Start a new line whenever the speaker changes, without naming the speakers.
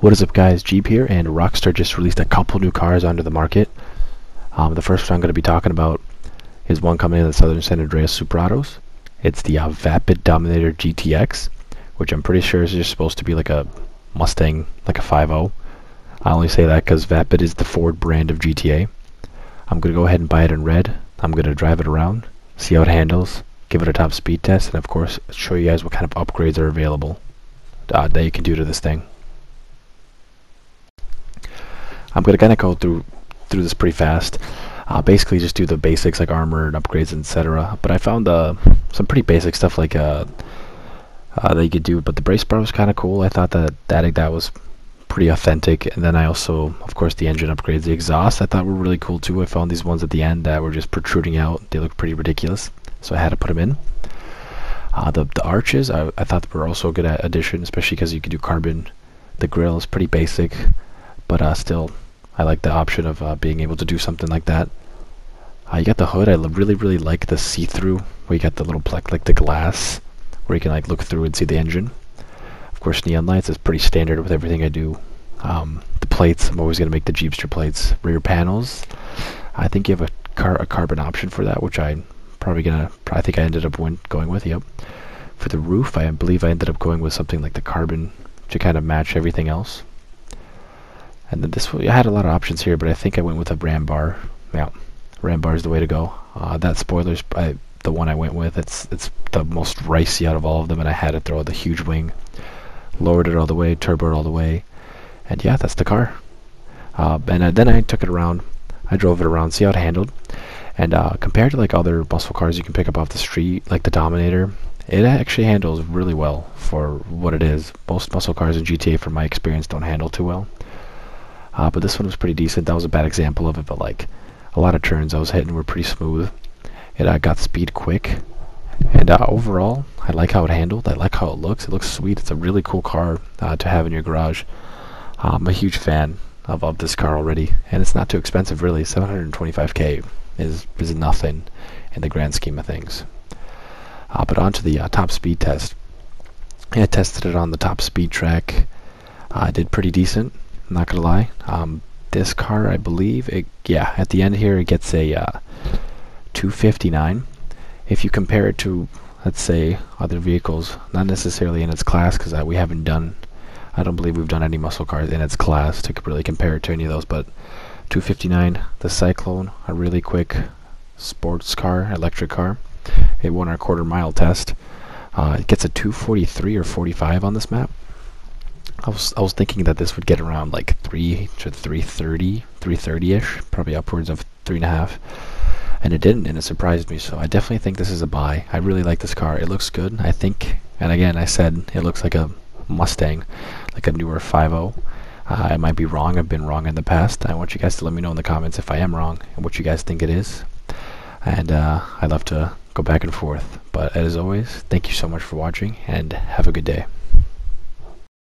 What is up, guys? Jeep here, and Rockstar just released a couple new cars onto the market. The first one I'm going to be talking about is one coming in the Southern San Andreas Super Autos. It's the Vapid Dominator GTX, which I'm pretty sure is just supposed to be like a Mustang, like a 5.0. I only say that because Vapid is the Ford brand of GTA. I'm going to go ahead and buy it in red. I'm going to drive it around, see how it handles, give it a top speed test, and of course show you guys what kind of upgrades are available that you can do to this thing. I'm going to kind of go through this pretty fast. Basically just do the basics like armor and upgrades, etc. But I found some pretty basic stuff like that you could do. But the brace bar was kind of cool. I thought that was pretty authentic. And then I also, of course, the engine upgrades. The exhaust I thought were really cool too. I found these ones at the end that were just protruding out. They look pretty ridiculous, so I had to put them in. The arches I thought were also a good addition, especially because you could do carbon. The grill is pretty basic, but still I like the option of being able to do something like that. You got the hood. I really like the see-through where you got the little like the glass where you can like look through and see the engine. Of course, neon lights is pretty standard with everything I do. The plates, I'm always gonna make the Jeepster plates. Rear panels, I think you have a carbon option for that, which I think I ended up going with. Yep. For the roof, I believe I ended up going with something like the carbon to kind of match everything else. And then this one, I had a lot of options here, but I think I went with a ram bar. Yeah, ram bar is the way to go. That spoiler's the one I went with. It's the most ricey out of all of them, and I had to throw the huge wing. Lowered it all the way, turboed all the way, and yeah, that's the car. Then I took it around. I drove it around, see how it handled. And compared to like other muscle cars you can pick up off the street, like the Dominator, it actually handles really well for what it is. Most muscle cars in GTA, from my experience, don't handle too well. But this one was pretty decent. That was a bad example of it, but like a lot of turns I was hitting were pretty smooth. It got speed quick, and overall I like how it handled. I like how it looks. It looks sweet. It's a really cool car to have in your garage. I'm a huge fan of this car already, and it's not too expensive really. 725k is nothing in the grand scheme of things. But on to the top speed test. I tested it on the top speed track. I did pretty decent. I'm not gonna lie. This car, I believe, at the end here it gets a 259. If you compare it to, let's say, other vehicles, not necessarily in its class, because I don't believe we've done any muscle cars in its class to really compare it to any of those, but 259, the Cyclone, a really quick sports car, electric car. It won our quarter-mile test. It gets a 243 or 45 on this map. I was thinking that this would get around like 3 to 330, 330-ish, probably upwards of 3.5, and it didn't, and it surprised me. So I definitely think this is a buy. I really like this car. It looks good, I think, and again, I said it looks like a Mustang, like a newer 5.0. I might be wrong. I've been wrong in the past. I want you guys to let me know in the comments if I am wrong and what you guys think it is, and I'd love to go back and forth. But as always, thank you so much for watching, and have a good day.